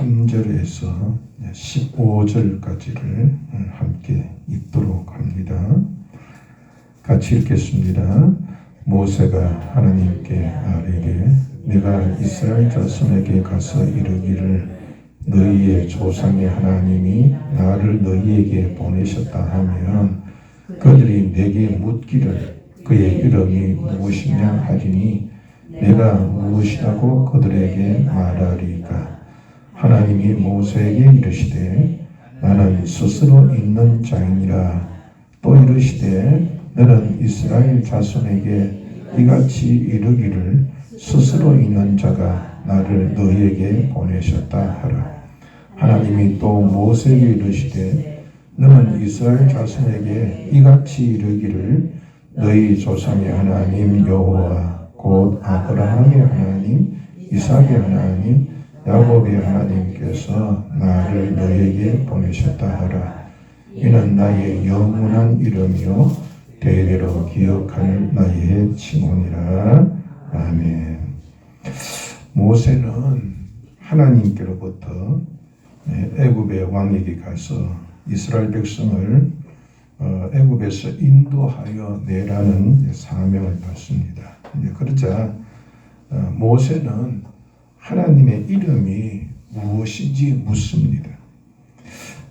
3절에서 15절까지를 함께 읽도록 합니다. 같이 읽겠습니다. 모세가 하나님께 아뢰되 내가 이스라엘 자손에게 가서 이르기를 너희의 조상의 하나님이 나를 너희에게 보내셨다 하면 그들이 내게 묻기를 그의 이름이 무엇이냐 하리니 내가 무엇이라고 그들에게 말하리까. 하나님이 모세에게 이르시되 나는 스스로 있는 자이니라. 또 이르시되 너는 이스라엘 자손에게 이같이 이르기를 스스로 있는 자가 나를 너희에게 보내셨다 하라. 하나님이 또 모세에게 이르시되 너는 이스라엘 자손에게 이같이 이르기를 너희 조상의 하나님 여호와 곧 아브라함의 하나님, 이삭의 하나님, 야곱의 하나님께서 나를 너희에게 보내셨다 하라. 이는 나의 영원한 이름이요 대대로 기억할 나의 칭호니라. 아멘. 모세는 하나님께로부터 애굽의 왕에게 가서 이스라엘 백성을 애굽에서 인도하여 내라는 사명을 받습니다. 그러자 모세는 하나님의 이름이 무엇인지 묻습니다.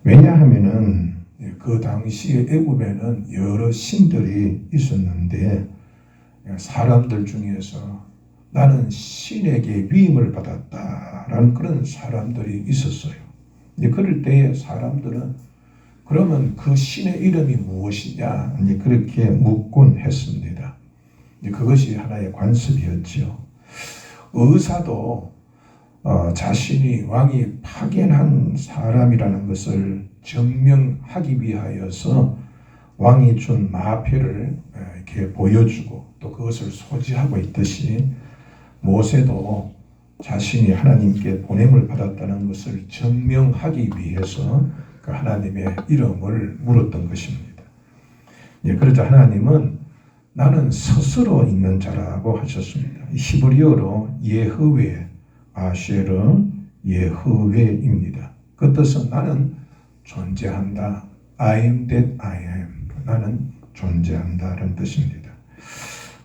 왜냐하면은 그 당시에 애굽에는 여러 신들이 있었는데 사람들 중에서 나는 신에게 위임을 받았다라는 그런 사람들이 있었어요. 그럴 때에 사람들은 그러면 그 신의 이름이 무엇이냐 그렇게 묻곤 했습니다. 그것이 하나의 관습이었죠. 의사도 자신이 왕이 파견한 사람이라는 것을 증명하기 위하여서 왕이 준 마패를 이렇게 보여주고 또 그것을 소지하고 있듯이 모세도 자신이 하나님께 보냄을 받았다는 것을 증명하기 위해서 그 하나님의 이름을 물었던 것입니다. 그러자 하나님은 나는 스스로 있는 자라고 하셨습니다. 히브리어로 예흐웨, 아쉐르, 예흐웨입니다. 그 뜻은 나는 존재한다. I am that I am. 나는 존재한다라는 뜻입니다.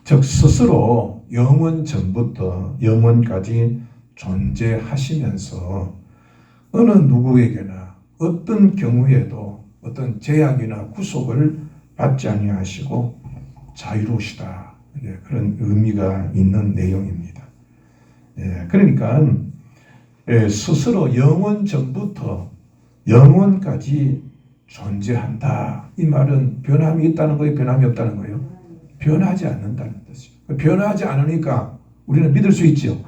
즉 스스로 영원 전부터 영원까지 존재하시면서 어느 누구에게나 어떤 경우에도 어떤 제약이나 구속을 받지 아니하시고 자유로우시다. 그런 의미가 있는 내용입니다. 그러니까 스스로 영원 전부터 영원까지 존재한다. 이 말은 변함이 있다는 거예요? 변함이 없다는 거예요? 변하지 않는다는 뜻이에요. 변하지 않으니까 우리는 믿을 수 있죠.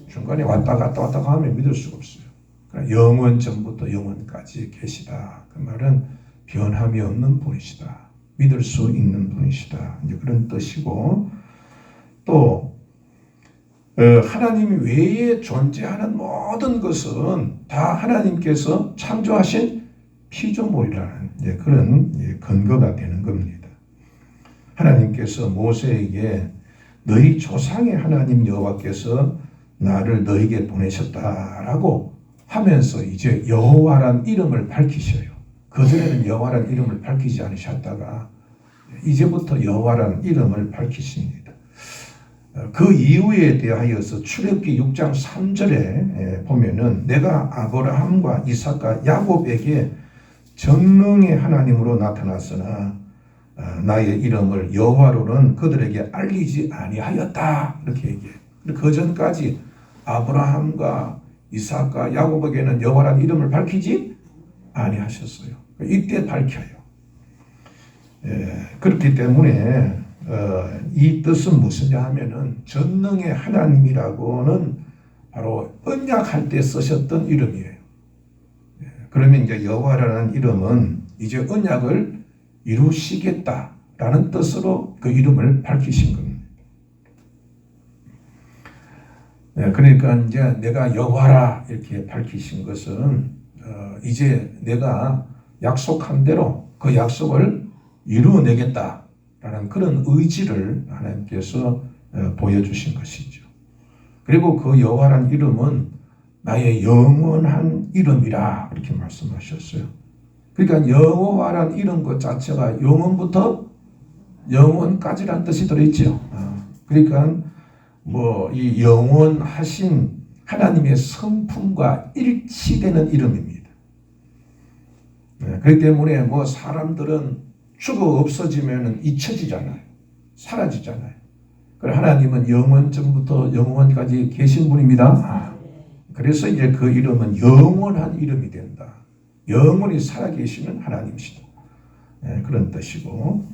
중간에 왔다 갔다 하면 믿을 수가 없어요. 그러니까 영원 전부터 영원까지 계시다. 그 말은 변함이 없는 분이시다. 믿을 수 있는 분이시다. 이제 그런 뜻이고 또 하나님 외에 존재하는 모든 것은 다 하나님께서 창조하신 피조물이라는 그런 근거가 되는 겁니다. 하나님께서 모세에게 너희 조상의 하나님 여호와께서 나를 너에게 보내셨다라고 하면서 이제 여호와란 이름을 밝히셔요. 그전에는 여호와란 이름을 밝히지 않으셨다가 이제부터 여호와란 이름을 밝히십니다. 그 이유에 대하여서 출애굽기 6장 3절에 보면은 내가 아브라함과 이삭과 야곱에게 전능의 하나님으로 나타났으나 나의 이름을 여호와로는 그들에게 알리지 아니하였다. 이렇게 얘기해요. 그 전까지 아브라함과 이삭과 야곱에게는 여호와라는 이름을 밝히지 아니하셨어요. 이때 밝혀요. 그렇기 때문에 이 뜻은 무엇이냐 하면은 전능의 하나님이라고는 바로 언약할 때 쓰셨던 이름이에요. 그러면 이제 여호와라는 이름은 이제 언약을 이루시겠다라는 뜻으로 그 이름을 밝히신 겁니다. 그러니까 이제 내가 여호와라 이렇게 밝히신 것은 이제 내가 약속한 대로 그 약속을 이루어내겠다라는 그런 의지를 하나님께서 보여주신 것이죠. 그리고 그 여호와라는 이름은 나의 영원한 이름이라 그렇게 말씀하셨어요. 그러니까 여호와란 이름 것 자체가 영원부터 영원까지란 뜻이 들어있죠. 그러니까 이 영원하신 하나님의 성품과 일치되는 이름입니다. 그렇기 때문에 사람들은 죽어 없어지면 잊혀지잖아요. 사라지잖아요. 그러나 하나님은 영원 전부터 영원까지 계신 분입니다. 그래서 이제 그 이름은 영원한 이름이 된다. 영원히 살아계시는 하나님이시다. 그런 뜻이고,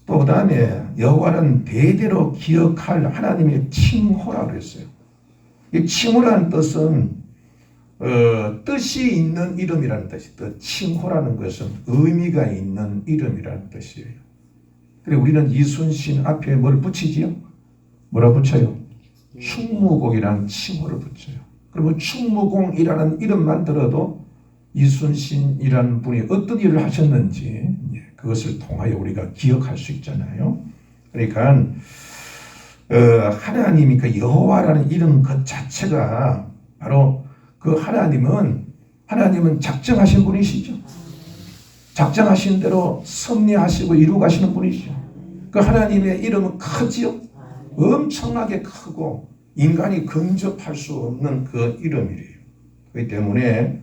또 그 다음에 여호와는 대대로 기억할 하나님의 칭호라고 그랬어요. 이 칭호라는 뜻은 뜻이 있는 이름이라는 뜻이다. 칭호라는 것은 의미가 있는 이름이라는 뜻이에요. 그리고 우리는 이순신 앞에 뭘 붙이지요? 뭐라 붙여요? 충무공이라는 칭호를 붙여요. 그러면 충무공이라는 이름만 들어도 이순신이라는 분이 어떤 일을 하셨는지 그것을 통하여 우리가 기억할 수 있잖아요. 그러니까 하나님이 그 여호와라는 이름 그 자체가 바로 그 하나님은 작정하신 분이시죠. 작정하신 대로 섭리하시고 이루가시는 분이시죠. 그 하나님의 이름은 크지요. 엄청나게 크고 인간이 근접할 수 없는 그 이름이래요. 그렇기 때문에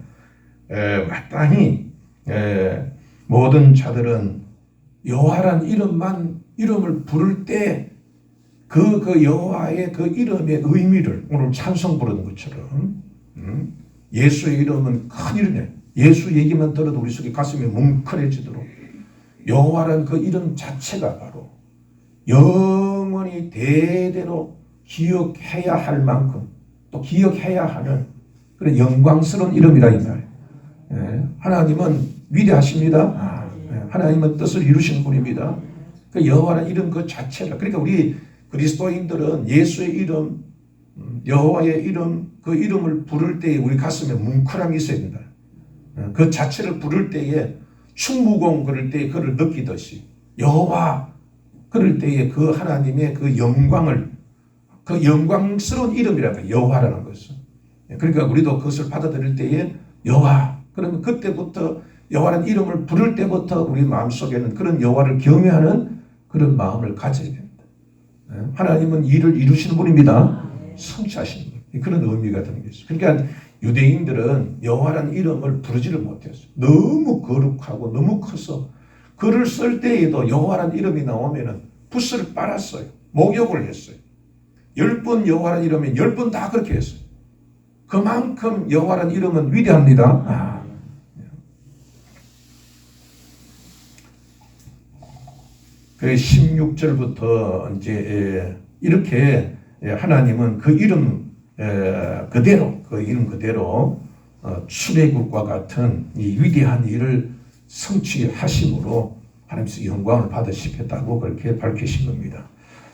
마땅히 모든 자들은 여호와란 이름을 부를 때 그 여호와의 그 이름의 의미를 오늘 찬송 부르는 것처럼 예수의 이름은 큰 이름이에요. 예수 얘기만 들어도 우리 속에 가슴이 뭉클해지도록 여호와란 그 이름 자체가 바로 영원히 대대로 기억해야 할 만큼 또 기억해야 하는 그런 영광스러운 이름이다 이 말이에요. 하나님은 위대하십니다. 하나님은 뜻을 이루시는 분입니다. 그 여호와라는 이름 그 자체가, 그러니까 우리 그리스도인들은 예수의 이름, 여호와의 이름, 그 이름을 부를 때에 우리 가슴에 뭉클함이 있어야 된다. 그 자체를 부를 때에 충무공 그럴 때에 그를 느끼듯이 여호와 그럴 때에 그 하나님의 그 영광을, 그 영광스러운 이름이라고 여호와라는 것은. 그러니까 우리도 그것을 받아들일 때에 여호와, 그러면 그때부터 여호와라는 이름을 부를 때부터 우리 마음속에는 그런 여호와를 경외하는 그런 마음을 가져야 됩니다. 하나님은 일을 이루시는 분입니다. 성취하시는 분. 그런 의미가 드는 것이죠. 그러니까 유대인들은 여호와라는 이름을 부르지를 못했어요. 너무 거룩하고 너무 커서 글을 쓸 때에도 여호와라는 이름이 나오면은 붓을 빨았어요. 목욕을 했어요. 10번 여호와라는 이름은 10번 다 그렇게 했어요. 그만큼 여호와라는 이름은 위대합니다. 그 16절부터 이제 이렇게 하나님은 그 이름 그대로 출애굽과 같은 이 위대한 일을 성취하심으로 하나님께서 영광을 받으시겠다고 그렇게 밝히신 겁니다.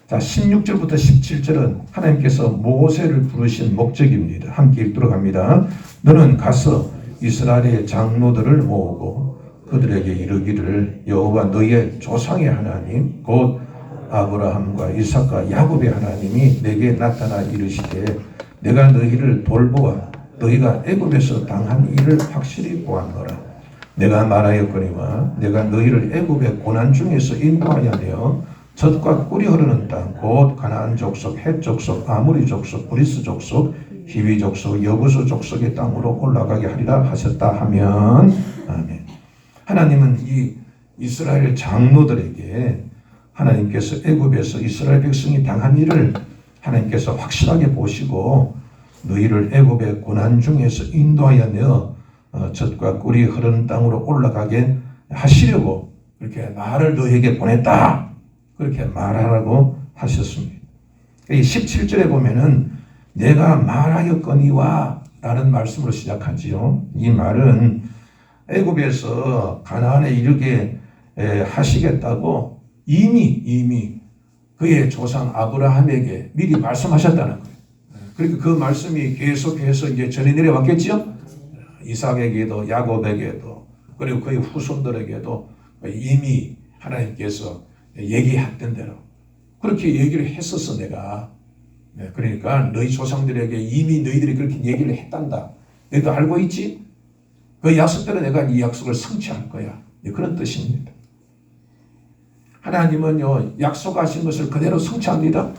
자, 16절부터 17절은 하나님께서 모세를 부르신 목적입니다. 함께 읽도록 합니다. 너는 가서 이스라엘의 장로들을 모으고 그들에게 이르기를 여호와 너희의 조상의 하나님 곧 아브라함과 이삭과 야곱의 하나님이 내게 나타나 이르시되 내가 너희를 돌보아 너희가 애굽에서 당한 일을 확실히 보았노라. 내가 말하였거니와 내가 너희를 애굽의 고난 중에서 인도하여 내어 젖과 꿀이 흐르는 땅 곧 가나안 족속, 헷 족속, 아모리 족속, 브리스 족속, 히위 족속, 여부수 족속의 땅으로 올라가게 하리라 하셨다 하면 아멘. 하나님은 이 이스라엘 장로들에게 하나님께서 애굽에서 이스라엘 백성이 당한 일을 하나님께서 확실하게 보시고 너희를 애굽의 고난 중에서 인도하여 내어 젖과 꿀이 흐르는 땅으로 올라가게 하시려고 그렇게 말을 너희에게 보냈다. 그렇게 말하라고 하셨습니다. 이 17절에 보면은 내가 말하였거니와 라는 말씀으로 시작하지요. 이 말은 애굽에서 가나안에 이르게 하시겠다고 이미 그의 조상 아브라함에게 미리 말씀하셨다는 거예요. 그러니까 그 말씀이 계속해서 이제 전해 내려왔겠지요. 이삭에게도 야곱에게도 그리고 그의 후손들에게도 이미 하나님께서 얘기했던 대로 그렇게 얘기를 했었어. 내가 그러니까 너희 조상들에게 이미 너희들이 그렇게 얘기를 했단다. 너희도 알고 있지? 그 약속대로 내가 이 약속을 성취할 거야. 그런 뜻입니다. 하나님은요, 약속하신 것을 그대로 성취합니다.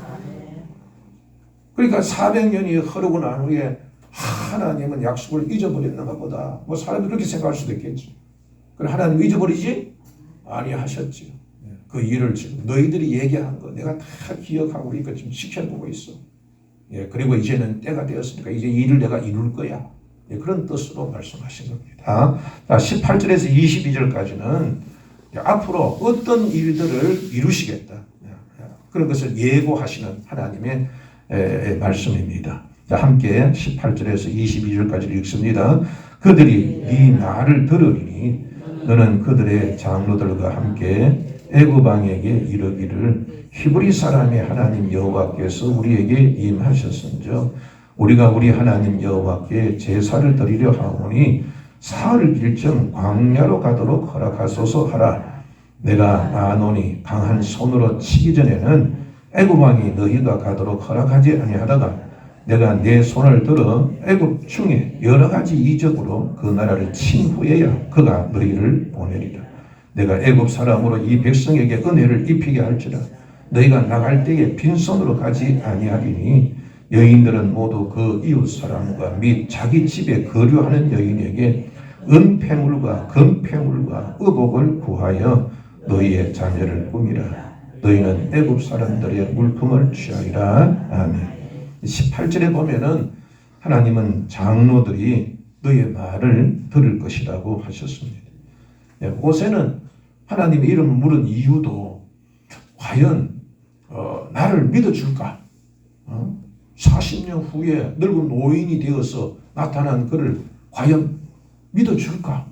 그러니까 400년이 흐르고 난 후에 하나님은 약속을 잊어버렸는가 보다. 뭐 사람이 그렇게 생각할 수도 있겠지. 그럼 하나님 잊어버리지? 아니하셨지. 그 일을 지금 너희들이 얘기한 거 내가 다 기억하고 그러니까 지금 지켜보고 있어. 그리고 이제는 때가 되었으니까 이제 이 일을 내가 이룰 거야. 그런 뜻으로 말씀하신 겁니다. 자, 18절에서 22절까지는 앞으로 어떤 일들을 이루시겠다. 그런 것을 예고하시는 하나님의 말씀입니다. 자, 함께 18절에서 22절까지 읽습니다. 그들이 네 말을 들으리니 너는 그들의 장로들과 함께 애굽 왕에게 이르기를 히브리 사람의 하나님 여호와께서 우리에게 임하셨은즉 우리가 우리 하나님 여호와께 제사를 드리려 하오니 사흘 길쯤 광야로 가도록 허락하소서 하라. 내가 아노니 강한 손으로 치기 전에는 애굽 왕이 너희가 가도록 허락하지 아니하다가 내가 내 손을 들어 애굽 중에 여러 가지 이적으로 그 나라를 친 후에야 그가 너희를 보내리라. 내가 애굽 사람으로 이 백성에게 은혜를 입히게 할지라. 너희가 나갈 때에 빈손으로 가지 아니하리니 여인들은 모두 그 이웃 사람과 및 자기 집에 거류하는 여인에게 은폐물과 금폐물과 의복을 구하여 너희의 자녀를 꾸미라. 너희는 애굽 사람들의 물품을 취하리라. 아멘. 18절에 보면은 하나님은 장로들이 너의 말을 들을 것이라고 하셨습니다. 모세는 하나님의 이름을 물은 이유도 과연 나를 믿어줄까? 40년 후에 늙은 노인이 되어서 나타난 그를 과연 믿어줄까?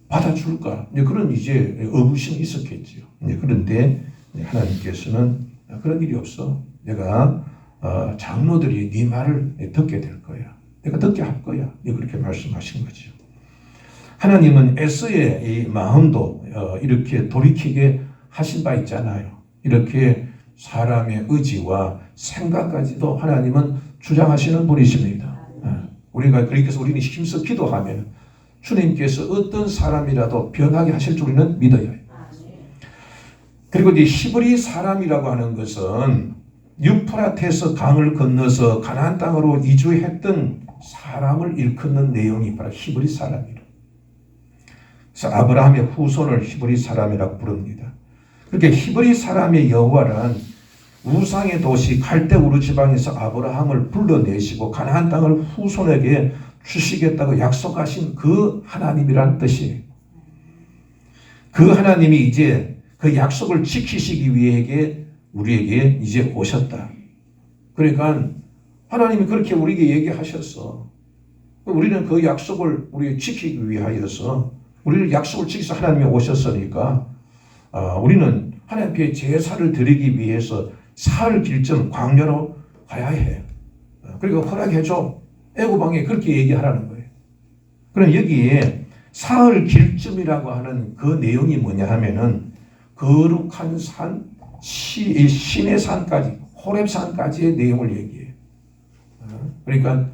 받아줄까? 그런 이제 의구심이 있었겠지요. 그런데 하나님께서는 그런 일이 없어. 내가 장로들이 네 말을 듣게 될 거야. 내가 듣게 할 거야. 그렇게 말씀하신 거죠. 하나님은 에서의 이 마음도 이렇게 돌이키게 하신 바 있잖아요. 이렇게 사람의 의지와 생각까지도 하나님은 주장하시는 분이십니다. 우리가 그래서 우리는 힘써 기도하면 주님께서 어떤 사람이라도 변하게 하실 줄 우리는 믿어요. 그리고 이 히브리 사람이라고 하는 것은 유프라테스 강을 건너서 가나안 땅으로 이주했던 사람을 일컫는 내용이 바로 히브리 사람이라. 그래서 아브라함의 후손을 히브리 사람이라고 부릅니다. 그렇게 히브리 사람의 여호와는 우상의 도시 갈대우르 지방에서 아브라함을 불러내시고 가나안 땅을 후손에게 주시겠다고 약속하신 그 하나님이란 뜻이에요. 그 하나님이 이제 그 약속을 지키시기 위해 우리에게 이제 오셨다. 그러니까 하나님이 그렇게 우리에게 얘기하셨어. 우리는 그 약속을 우리 지키기 위하여서 우리를 약속을 지키서 하나님이 오셨으니까 우리는 하나님께 제사를 드리기 위해서 사흘 길쯤 광야로 가야 해. 그리고 허락해줘. 애굽 왕이 그렇게 얘기하라는 거예요. 그럼 여기에 사흘 길쯤이라고 하는 그 내용이 뭐냐 하면은 거룩한 산, 신의 산까지, 호렙산까지의 내용을 얘기해요. 그러니까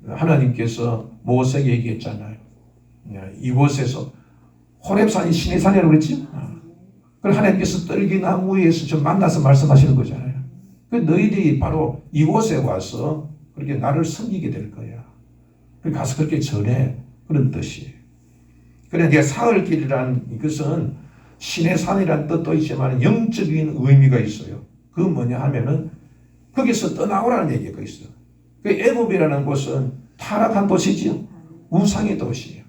하나님께서 모세에게 얘기했잖아요. 이곳에서 호렙산이 신의 산이라고 그랬지? 그럼 하나님께서 떨기나무에서 좀 만나서 말씀하시는 거잖아요. 그 너희들이 바로 이곳에 와서 그렇게 나를 섬기게 될 거야. 그렇게 가서 그렇게 전해. 그런 뜻이에요. 그래 이제 사흘길이라는 이것은 신의 산이라는 뜻도 있지만 영적인 의미가 있어요. 그 뭐냐 하면은 거기서 떠나오라는 얘기가 있어요. 그 애굽이라는 곳은 타락한 도시지요. 우상의 도시예요.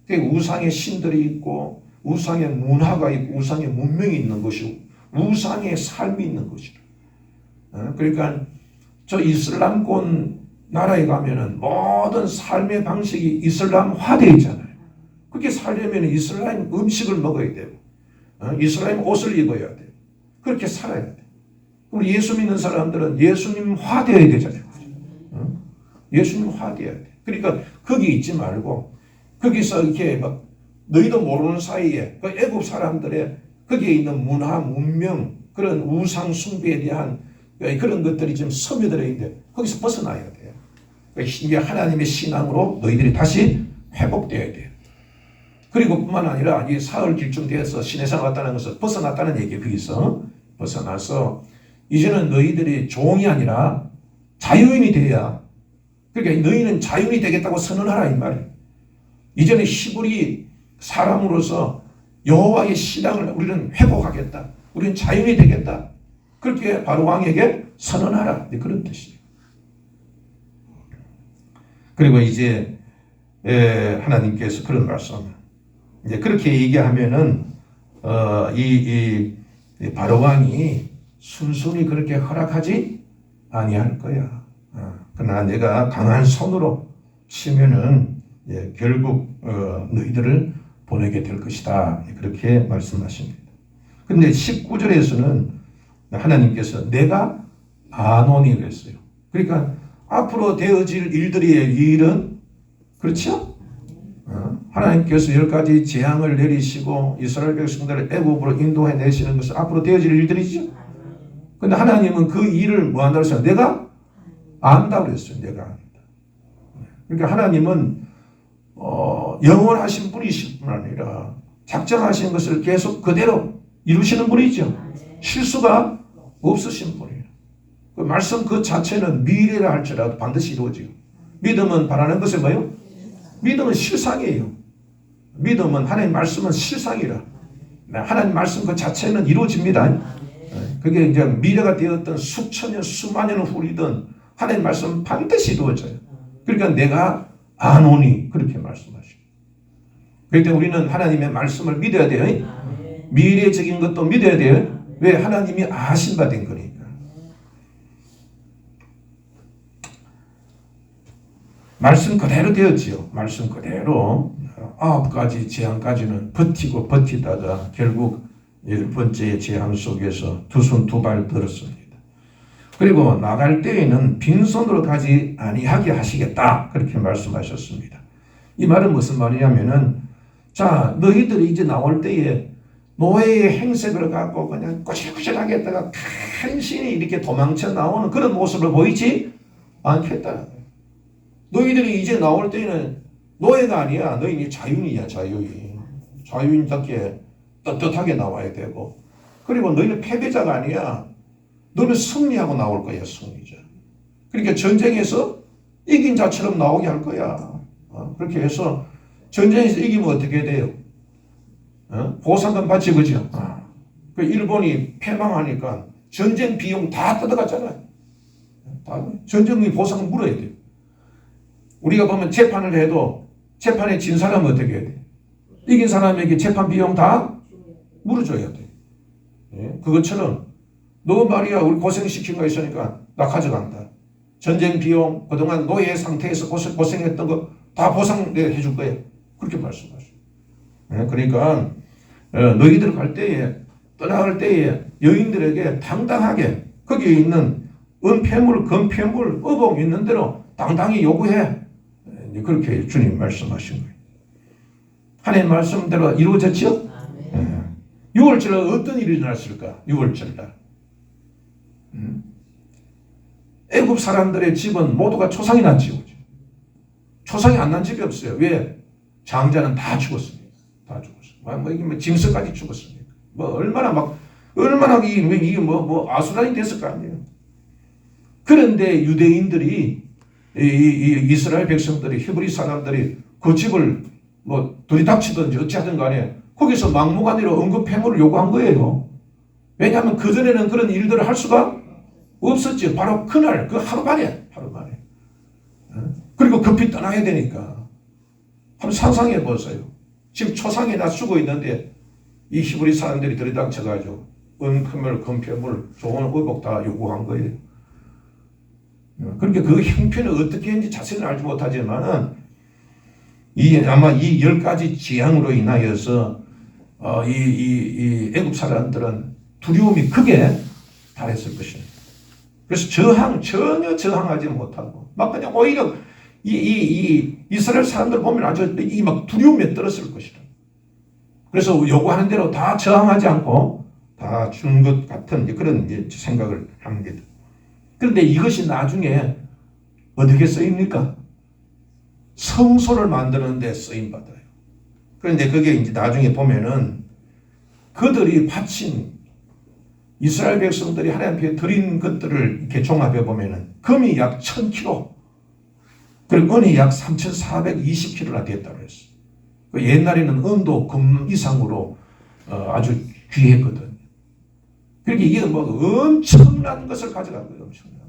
그 우상의 신들이 있고 우상의 문화가 있고 우상의 문명이 있는 것이고 우상의 삶이 있는 것이라. 그러니까 저 이슬람권 나라에 가면은 모든 삶의 방식이 이슬람화되어 있잖아요. 그렇게 살려면 이슬람 음식을 먹어야 되고 이슬람 옷을 입어야 돼요. 그렇게 살아야 돼요. 우리 예수 믿는 사람들은 예수님화 되어야 되잖아요. 예수님화 되어야 돼. 그러니까 거기 있지 말고 거기서 이렇게 막 너희도 모르는 사이에 그 애굽 사람들의 거기에 있는 문화, 문명, 그런 우상 숭배에 대한 그런 것들이 지금 스며들어 있는데 거기서 벗어나야 돼요. 이게 하나님의 신앙으로 너희들이 다시 회복되어야 돼요. 그리고 뿐만 아니라 이 사흘 길쯤 되어서 시내산 왔다는 것은 벗어났다는 얘기예요. 거기서 벗어나서 이제는 너희들이 종이 아니라 자유인이 되어야, 그러니까 너희는 자유인이 되겠다고 선언하라 이 말이에요. 이제는 히브리 사람으로서 여호와의 신앙을 우리는 회복하겠다. 우리는 자유인이 되겠다. 그렇게 바로 왕에게 선언하라. 그런 뜻이에요. 그리고 이제 하나님께서 그런 말씀, 이제 그렇게 얘기하면은 이 바로 왕이 순순히 그렇게 허락하지 아니할 거야. 그러나 내가 강한 손으로 치면은 결국 너희들을 보내게 될 것이다. 그렇게 말씀하십니다. 그런데 19절에서는 하나님께서 내가 아노니 그랬어요. 그러니까 앞으로 되어질 일들의 일은, 그렇죠? 하나님께서 10가지 재앙을 내리시고 이스라엘 백성들을 애굽으로 인도해 내시는 것은 앞으로 되어질 일들이죠. 근데 하나님은 그 일을 뭐 한다고 했어요? 내가 안다고 그랬어요. 내가 안다. 그러니까 하나님은 영원하신 분이실 뿐 아니라 작정하신 것을 계속 그대로 이루시는 분이죠. 실수가 없으신 분이에요. 그 말씀 그 자체는 미래라 할지라도 반드시 이루어져요. 믿음은 바라는 것은 뭐예요? 믿음은 실상이에요. 믿음은 하나님 말씀은 실상이라. 하나님 말씀 그 자체는 이루어집니다. 그게 이제 미래가 되었던 수천 년, 수만 년을 후리던 하나님 말씀은 반드시 이루어져요. 그러니까 내가 아노니 그렇게 말씀하시고. 그렇기 때문에 우리는 하나님의 말씀을 믿어야 돼요. 미래적인 것도 믿어야 돼요. 왜? 하나님이 아신 바 된 거니까. 말씀 그대로 되었지요. 말씀 그대로 9가지 재앙까지는 버티고 버티다가 결국 10번째 재앙 속에서 두 손 두 발 들었습니다. 그리고 나갈 때에는 빈손으로 가지 아니하게 하시겠다. 그렇게 말씀하셨습니다. 이 말은 무슨 말이냐면은, 자, 너희들이 이제 나올 때에 노예의 행색을 갖고 그냥 꼬질꼬질하게 했다가 간신히 이렇게 도망쳐 나오는 그런 모습을 보이지 않겠다. 너희들이 이제 나올 때에는 노예가 아니야. 너희는 자유인이야. 자유인. 자유인답게 떳떳하게 나와야 되고, 그리고 너희는 패배자가 아니야. 너는 승리하고 나올 거야. 승리자. 그러니까 전쟁에서 이긴 자처럼 나오게 할 거야. 그렇게 해서 전쟁에서 이기면 어떻게 돼요? 보상금 받지, 그죠? 그 일본이 패망하니까 전쟁 비용 다 뜯어갔잖아요. 다 전쟁비 보상금 물어야 돼요. 우리가 보면 재판을 해도 재판에 진 사람은 어떻게 해야 돼? 이긴 사람에게 재판 비용 다 물어줘야 돼. 그것처럼 너 말이야 우리 고생시킨 거 있으니까 나 가져간다. 전쟁 비용 그동안 노예 상태에서 고생했던 거 다 보상 내가 해줄 거야. 그렇게 말씀하셔요. 그러니까 너희들 갈 때에 떠나갈 때에 여인들에게 당당하게 거기에 있는 은폐물, 금폐물, 의복 있는 대로 당당히 요구해. 그렇게 주님 말씀하신 거예요. 하나님 말씀대로 이루어졌죠? 6월절에 어떤 일이 일어났을까? 6월절날. 애굽 사람들의 집은 모두가 초상이 난 집이죠. 초상이 안 난 집이 없어요. 왜? 장자는 다 죽었습니다. 다 죽었어요. 이게 짐승까지 죽었습니다. 얼마나 이게 아수라장이 됐을 거 아니에요. 그런데 유대인들이 이스라엘 백성들이 히브리 사람들이 그 집을 들이닥치든지 어찌하든 간에 거기서 막무가내로 응급폐물을 요구한 거예요. 왜냐하면 그전에는 그런 일들을 할 수가 없었죠. 바로 그날 그 하루 만에. 그리고 급히 떠나야 되니까. 한번 상상해 보세요. 지금 초상에 다 쓰고 있는데 이 히브리 사람들이 들이닥쳐가지고 은폐물, 금폐물, 좋은 의복 다 요구한 거예요. 그러니까 그 형편을 어떻게 했는지 자세히는 알지 못하지만은 아마 이 10가지 재앙으로 인하여서 이 애굽 사람들은 두려움이 크게 달했을 것입니다. 그래서 전혀 저항하지 못하고 막 그냥 오히려 이스라엘 사람들 보면 아주 막 두려움에 떨었을 것이다. 그래서 요구하는 대로 다 저항하지 않고 다 준 것 같은 그런 생각을 합니다. 그런데 이것이 나중에 어떻게 쓰입니까? 성소를 만드는 데 쓰임받아요. 그런데 그게 이제 나중에 보면은 그들이 바친 이스라엘 백성들이 하나님 앞에 드린 것들을 이렇게 종합해 보면은 금이 약 1000kg, 그리고 은이 약 3420kg나 됐다고 했어요. 옛날에는 은도 금 이상으로 아주 귀했거든요. 그러니까 이게 뭐 엄청난 것을 가져갔거든요. 엄청난.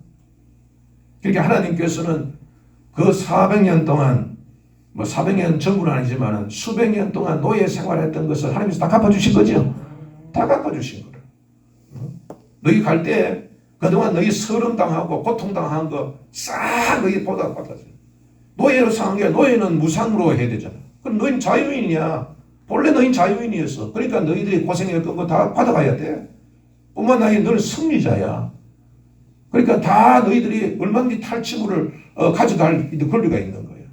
그러니까 하나님께서는 그 400년 동안, 뭐 400년 전부는 아니지만 수백 년 동안 노예 생활했던 것을 하나님께서 다 갚아주신 거죠. 다 갚아주신 거예요. 너희 갈 때 그동안 너희 서름당하고 고통당한 거 싹 너희 보다 받았어요. 노예로 사는 게 노예는 무상으로 해야 되잖아. 그럼 너희는 자유인이야. 본래 너희는 자유인이었어. 그러니까 너희들이 고생했던 거 다 받아가야 돼. 뿐만 아니라 너는 승리자야. 그러니까 다 너희들이 얼마든지 탈취물을 가져갈 권리가 있는 거예요.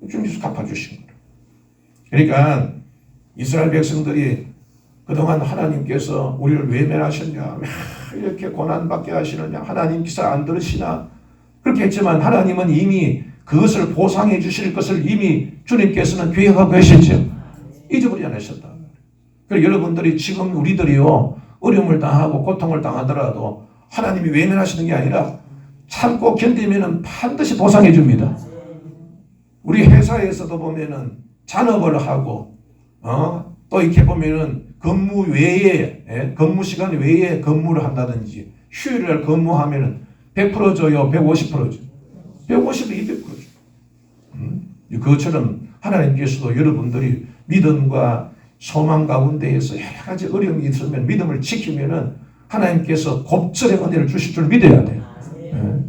주님께서 갚아주신 거예요. 그러니까 이스라엘 백성들이 그동안 하나님께서 우리를 외면하셨냐, 이렇게 고난받게 하시느냐, 하나님 기사 안 들으시나, 그렇게 했지만 하나님은 이미 그것을 보상해 주실 것을 이미 주님께서는 계획하고 계셨죠. 잊어버리지 않으셨다. 그래서 여러분들이 지금 우리들이요, 어려움을 당하고 고통을 당하더라도 하나님이 외면하시는 게 아니라 참고 견디면은 반드시 보상해 줍니다. 우리 회사에서도 보면은 잔업을 하고, 또 이렇게 보면은 근무 외에, 근무 시간 외에 근무를 한다든지, 휴일날 근무하면은 100% 줘요, 150% 줘. 150도 200% 줘. 그것처럼 하나님께서도 여러분들이 믿음과 소망 가운데에서 여러 가지 어려움이 있으면 믿음을 지키면은 하나님께서 곱절의 은혜를 주실 줄 믿어야 돼요.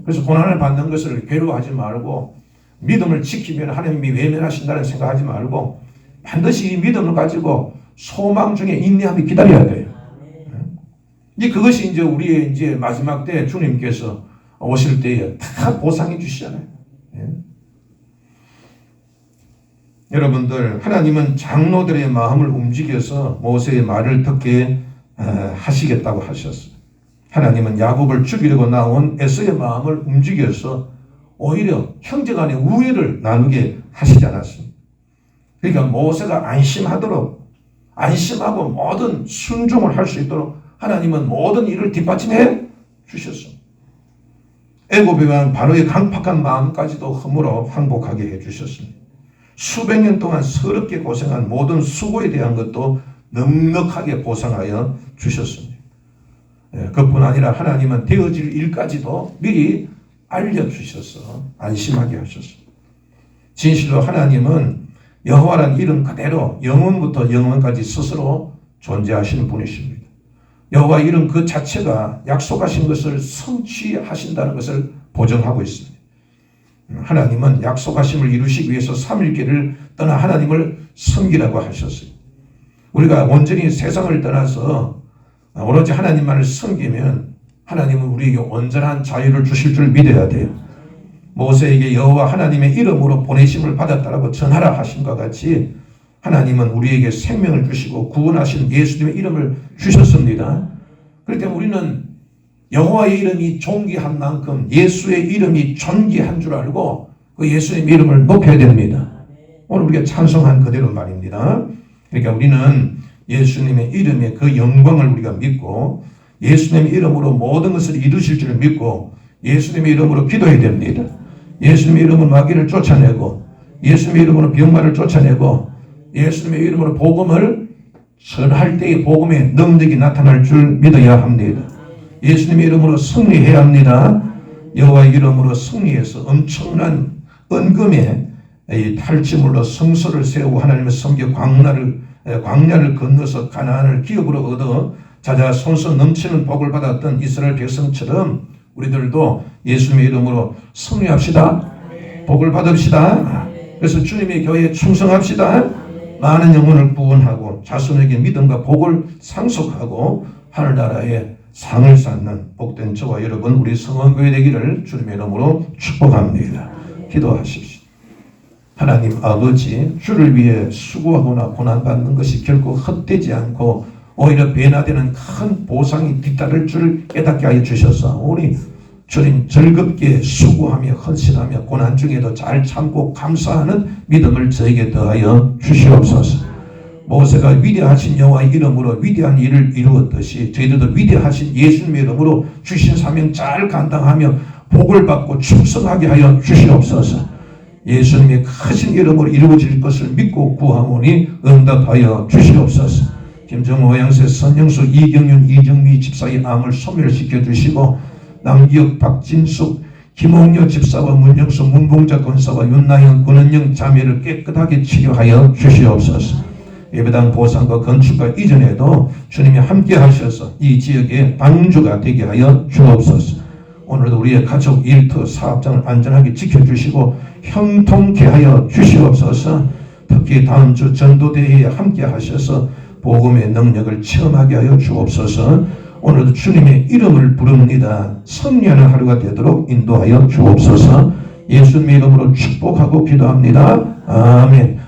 그래서 고난을 받는 것을 괴로워하지 말고 믿음을 지키면 하나님이 외면하신다는 생각하지 말고 반드시 이 믿음을 가지고 소망 중에 인내하며 기다려야 돼요. 이제 그것이 이제 우리의 이제 마지막 때 주님께서 오실 때에 다 보상해 주시잖아요. 여러분들, 하나님은 장로들의 마음을 움직여서 모세의 말을 듣게 하시겠다고 하셨어요. 하나님은 야곱을 죽이려고 나온 에서의 마음을 움직여서 오히려 형제간의 우애를 나누게 하시지 않았습니다. 그러니까 모세가 안심하고 모든 순종을 할 수 있도록 하나님은 모든 일을 뒷받침해 주셨습니다. 애굽의 왕 바로의 강팍한 마음까지도 흠으로 항복하게 해주셨습니다. 수백 년 동안 서럽게 고생한 모든 수고에 대한 것도 넉넉하게 보상하여 주셨습니다. 그뿐 아니라 하나님은 되어질 일까지도 미리 알려주셔서 안심하게 하셨습니다. 진실로 하나님은 여호와라는 이름 그대로 영원부터 영원까지 스스로 존재하시는 분이십니다. 여호와 이름 그 자체가 약속하신 것을 성취하신다는 것을 보증하고 있습니다. 하나님은 약속하심을 이루시기 위해서 3일째를 떠나 하나님을 섬기라고 하셨어요. 우리가 온전히 세상을 떠나서 오로지 하나님만을 섬기면 하나님은 우리에게 온전한 자유를 주실 줄 믿어야 돼요. 모세에게 여호와 하나님의 이름으로 보내심을 받았다라고 전하라 하신 것 같이 하나님은 우리에게 생명을 주시고 구원하신 예수님의 이름을 주셨습니다. 그렇기 때문에 우리는 여호와의 이름이 존귀한 만큼 예수의 이름이 존귀한 줄 알고 그 예수님의 이름을 높여야 됩니다. 오늘 우리가 찬송한 그대로 말입니다. 그러니까 우리는 예수님의 이름의 그 영광을 우리가 믿고 예수님의 이름으로 모든 것을 이루실 줄 믿고 예수님의 이름으로 기도해야 됩니다. 예수님의 이름으로 마귀를 쫓아내고 예수님의 이름으로 병마를 쫓아내고 예수님의 이름으로 복음을 전할 때의 복음의 능력이 나타날 줄 믿어야 합니다. 예수님의 이름으로 승리해야 합니다. 여호와의 이름으로 승리해서 엄청난 은금의 탈취물로 성소를 세우고 하나님의 섬겨 광야를 건너서 가나안을 기업으로 얻어 자자 손수 넘치는 복을 받았던 이스라엘 백성처럼 우리들도 예수님의 이름으로 승리합시다. 복을 받읍시다. 그래서 주님의 교회에 충성합시다. 많은 영혼을 구원하고 자손에게 믿음과 복을 상속하고 하늘나라에 상을 쌓는 복된 저와 여러분 우리 성원교회 되기를 주님의 이름으로 축복합니다. 기도하십시오. 하나님 아버지, 주를 위해 수고하거나 고난받는 것이 결코 헛되지 않고 오히려 변화되는 큰 보상이 뒤따를 줄 깨닫게 하여 주셔서 우리 주님 즐겁게 수고하며 헌신하며 고난 중에도 잘 참고 감사하는 믿음을 저에게 더하여 주시옵소서. 모세가 위대하신 여호와의 이름으로 위대한 일을 이루었듯이 저희들도 위대하신 예수님의 이름으로 주신 사명 잘 감당하며 복을 받고 충성하게 하여 주시옵소서. 예수님의 크신 이름으로 이루어질 것을 믿고 구하오니 응답하여 주시옵소서. 김정호 양세, 선영수, 이경윤, 이정미 집사의 암을 소멸시켜 주시고 남기혁, 박진숙, 김홍여 집사와 문영수, 문봉자 권사와 윤나영, 권은영 자매를 깨끗하게 치료하여 주시옵소서. 예배당 보상과 건축과 이전에도 주님이 함께 하셔서 이 지역의 방주가 되게 하여 주옵소서. 오늘도 우리의 가족, 일터, 사업장을 안전하게 지켜주시고 형통케 하여 주시옵소서. 특히 다음 주 전도대회에 함께 하셔서 복음의 능력을 체험하게 하여 주옵소서. 오늘도 주님의 이름을 부릅니다. 승리하는 하루가 되도록 인도하여 주옵소서. 예수님의 이름으로 축복하고 기도합니다. 아멘.